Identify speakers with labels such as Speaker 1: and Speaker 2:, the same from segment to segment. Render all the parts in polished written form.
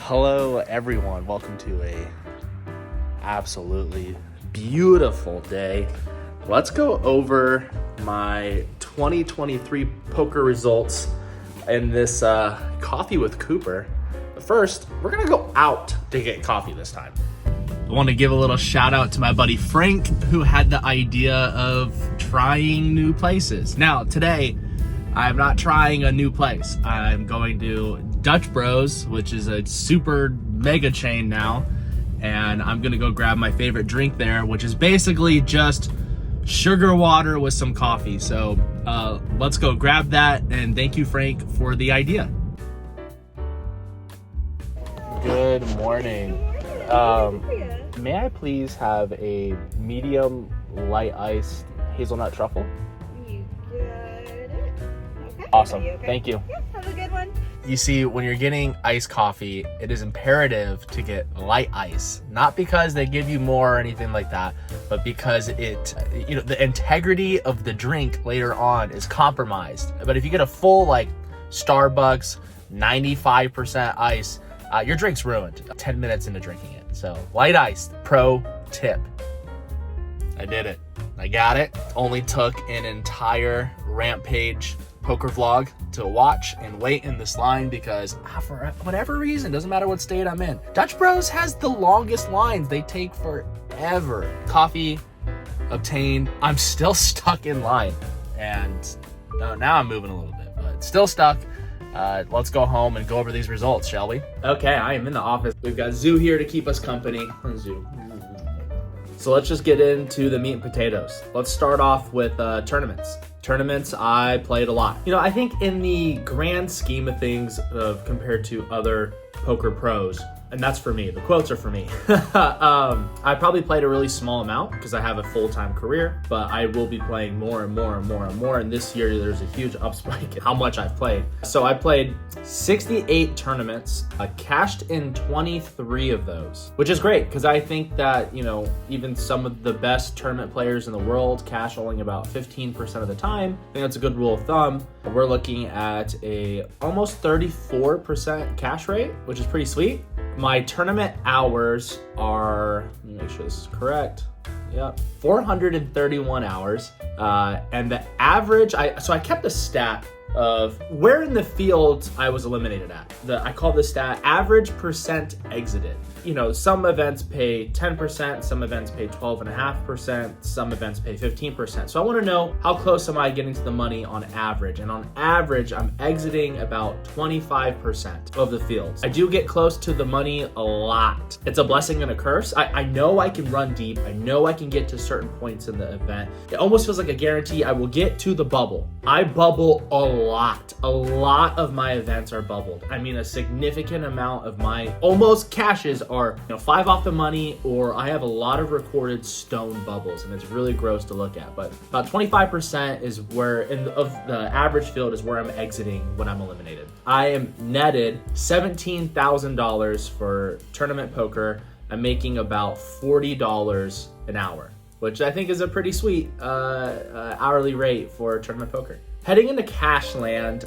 Speaker 1: Hello everyone, welcome to a absolutely beautiful day. Let's go over my 2023 poker results in this coffee with Cooper. But first, we're gonna go out to get coffee this time. I want to give a little shout out to my buddy Frank, who had the idea of trying new places. Now, today, I'm not trying a new place. I'm going to Dutch Bros, which is a super mega chain now, and I'm gonna go grab my favorite drink there, which is basically just sugar water with some coffee. So let's go grab that, and thank you, Frank, for the idea. Good morning. May I please have a medium light iced hazelnut truffle?
Speaker 2: You got it. Okay.
Speaker 1: Awesome.
Speaker 2: Okay.
Speaker 1: Thank you.
Speaker 2: Yeah, have a good one.
Speaker 1: You see, when you're getting iced coffee, it is imperative to get light ice. Not because they give you more or anything like that, but because the integrity of the drink later on is compromised. But if you get a full Starbucks 95% ice, your drink's ruined 10 minutes into drinking it. So light ice, pro tip. I did it. I got it. Only took an entire Rampage poker vlog to watch and wait in this line because for whatever reason, doesn't matter what state I'm in, Dutch Bros has the longest lines. They take forever. Coffee obtained. I'm still stuck in line, and now I'm moving a little bit, but still stuck. Let's go home and go over these results, shall we? Okay, I am in the office. We've got Zoo here to keep us company. Zoo. So let's just get into the meat and potatoes. Let's start off with tournaments. Tournaments, I played a lot. I think in the grand scheme of things, compared to other poker pros, and that's for me, the quotes are for me. I probably played a really small amount because I have a full-time career, but I will be playing more and more and more and more. And this year there's a huge upspike in how much I've played. So I played 68 tournaments. I cashed in 23 of those, which is great because I think that, even some of the best tournament players in the world cash only about 15% of the time. I think that's a good rule of thumb. We're looking at a almost 34% cash rate, which is pretty sweet. My tournament hours are, let me make sure this is correct. Yep, 431 hours. And the average, so I kept a stat of where in the field I was eliminated at. I call this stat average percent exited. Some events pay 10%, some events pay 12.5%, some events pay 15%. So I want to know how close am I getting to the money on average? And on average, I'm exiting about 25% of the fields. I do get close to the money a lot. It's a blessing and a curse. I know I can run deep. I know I can get to certain points in the event. It almost feels like a guarantee I will get to the bubble. I bubble a lot. A lot of my events are bubbled. I mean, a significant amount of my almost cashes are 5 off the money, or I have a lot of recorded stone bubbles, and it's really gross to look at. But about 25% is where of the average field is where I'm exiting when I'm eliminated. I am netted $17,000 for tournament poker. I'm making about $40 an hour, which I think is a pretty sweet hourly rate for tournament poker. Heading into cash land,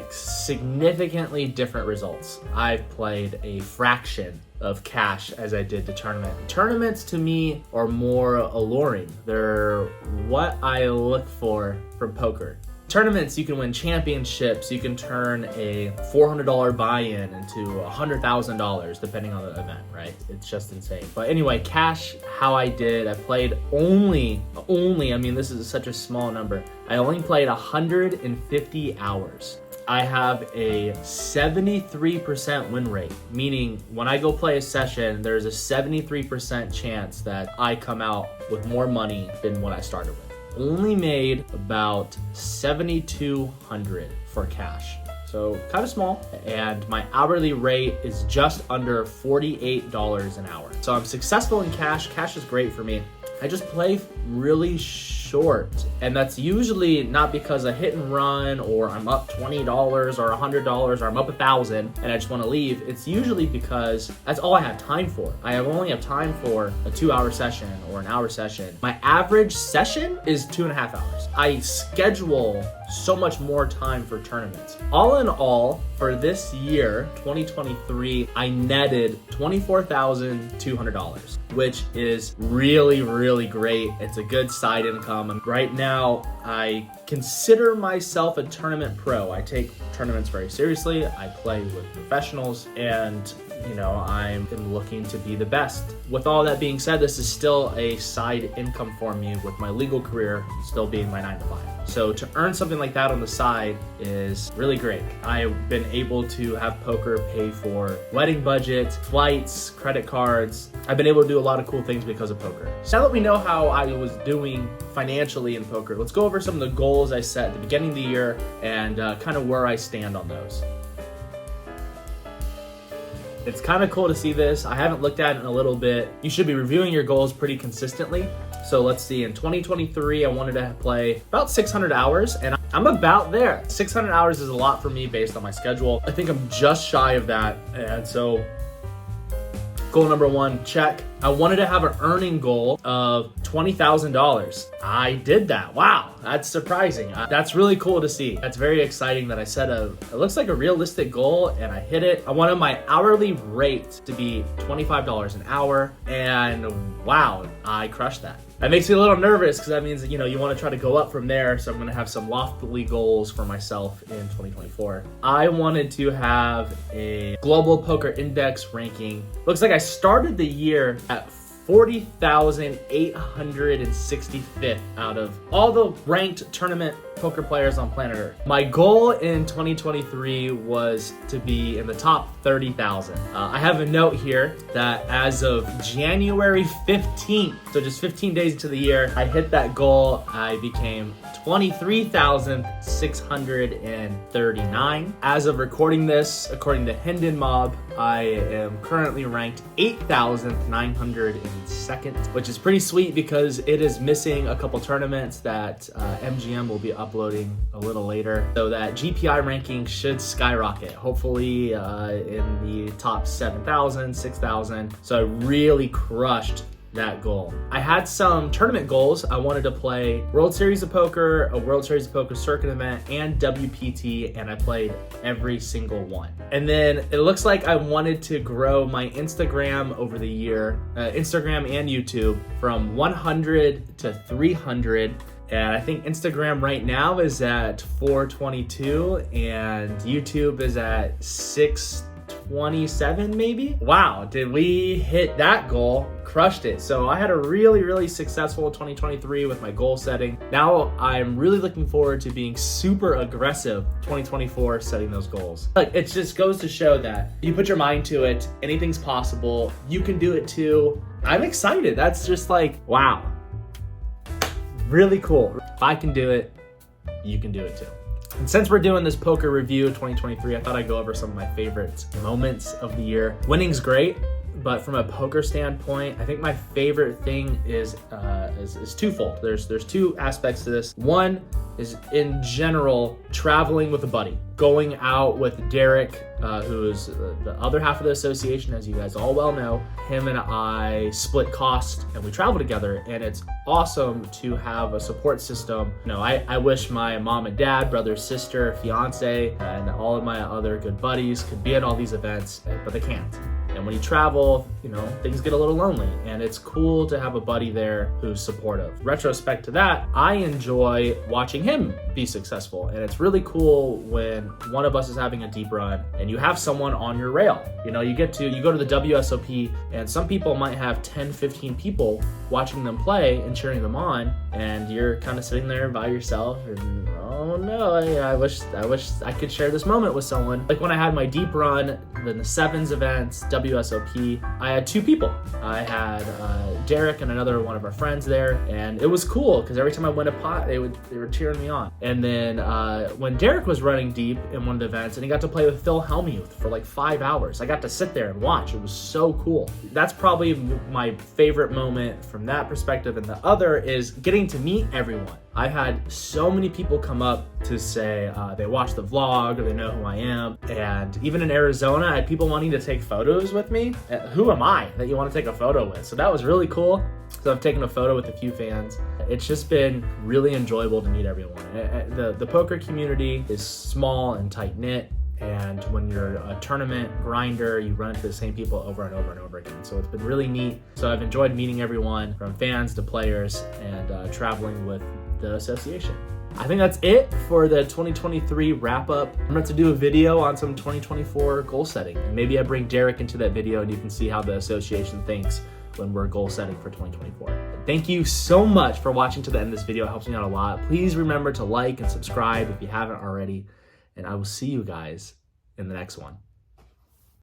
Speaker 1: significantly different results. I've played a fraction of cash as I did to tournament. Tournaments to me are more alluring. They're what I look for from poker. Tournaments, you can win championships. You can turn a $400 buy-in into $100,000 depending on the event, right? It's just insane. But anyway, cash, how I did, I played only, this is such a small number. I only played 150 hours. I have a 73% win rate, meaning when I go play a session, there's a 73% chance that I come out with more money than what I started with. Only made about $7,200 for cash. So kind of small, and my hourly rate is just under $48 an hour. So I'm successful in cash. Cash is great for me. I just play really short. And that's usually not because I hit and run or I'm up $20 or $100 or I'm up $1,000 and I just want to leave. It's usually because that's all I have time for. I only have time for a 2-hour session or an hour session. My average session is 2.5 hours. I schedule so much more time for tournaments. All in all, for this year, 2023, I netted $24,200, which is really, really great. It's a good side income. And right now, I consider myself a tournament pro. I take tournaments very seriously. I play with professionals and I'm looking to be the best. With all that being said, this is still a side income for me with my legal career still being my 9 to 5. So to earn something like that on the side is really great. I've been able to have poker pay for wedding budgets, flights, credit cards. I've been able to do a lot of cool things because of poker. So now that we know how I was doing financially in poker, let's go over some of the goals I set at the beginning of the year and kind of where I stand on those. It's kind of cool to see this. I haven't looked at it in a little bit. You should be reviewing your goals pretty consistently. So let's see, in 2023, I wanted to play about 600 hours and I'm about there. 600 hours is a lot for me based on my schedule. I think I'm just shy of that. And so goal number 1, check. I wanted to have an earning goal of $20,000. I did that. Wow, that's surprising. That's really cool to see. That's very exciting that I set it looks like a realistic goal and I hit it. I wanted my hourly rate to be $25 an hour and wow, I crushed that. That makes me a little nervous because that means, you want to try to go up from there. So I'm going to have some lofty goals for myself in 2024. I wanted to have a global poker index ranking. Looks like I started the year at 40,865th out of all the ranked tournament poker players on planet Earth. My goal in 2023 was to be in the top 30,000. I have a note here that as of January 15th, so just 15 days into the year, I hit that goal. I became 23,639. As of recording this, according to Hendon Mob, I am currently ranked 8,902nd, which is pretty sweet because it is missing a couple tournaments that MGM will be uploading a little later. So that GPI ranking should skyrocket, hopefully in the top 7,000, 6,000. So I really crushed that goal. I had some tournament goals. I wanted to play World Series of Poker, a World Series of Poker circuit event, and WPT, and I played every single one. And then it looks like I wanted to grow my Instagram over the year, Instagram and YouTube, from 100 to 300. And I think Instagram right now is at 422 and YouTube is at 627 maybe. Wow, did we hit that goal? Crushed it. So I had a really, really successful 2023 with my goal setting. Now I'm really looking forward to being super aggressive 2024 setting those goals. Like, it just goes to show that you put your mind to it, anything's possible. You can do it too. I'm excited. That's just like, wow. Really cool. If I can do it, you can do it too. And since we're doing this poker review 2023, I thought I'd go over some of my favorite moments of the year. Winning's great, but from a poker standpoint, I think my favorite thing is twofold. There's two aspects to this. One is in general traveling with a buddy, going out with Derek, who is the other half of the association, as you guys all well know. Him and I split cost and we travel together, and it's awesome to have a support system. I wish my mom and dad, brother, sister, fiance, and all of my other good buddies could be at all these events, but they can't. And when you travel, things get a little lonely, and it's cool to have a buddy there who's supportive. Retrospect to that, I enjoy watching him be successful, and it's really cool when one of us is having a deep run and you have someone on your rail. You go to the WSOP, and some people might have 10, 15 people watching them play and cheering them on, and you're kind of sitting there by yourself and, oh no, I wish I could share this moment with someone. Like when I had my deep run then the sevens events, WSOP, I had 2 people. I had Derek and another one of our friends there, and it was cool because every time I went a pot, they were cheering me on. And then when Derek was running deep in one of the events, and he got to play with Phil Hellmuth for like 5 hours, I got to sit there and watch. It was so cool. That's probably my favorite moment from that perspective. And the other is getting to meet everyone. I had so many people come up to say they watched the vlog or they know who I am. And even in Arizona, I had people wanting to take photos with me. Who am I that you want to take a photo with? So that was really cool. So I've taken a photo with a few fans. It's just been really enjoyable to meet everyone. The poker community is small and tight-knit. And when you're a tournament grinder, you run into the same people over and over and over again. So it's been really neat. So I've enjoyed meeting everyone from fans to players and traveling with the association. I think that's it for the 2023 wrap up. I'm going to do a video on some 2024 goal setting. And maybe I bring Derek into that video and you can see how the association thinks when we're goal setting for 2024. Thank you so much for watching to the end of this video. It helps me out a lot. Please remember to like and subscribe if you haven't already. And I will see you guys in the next one.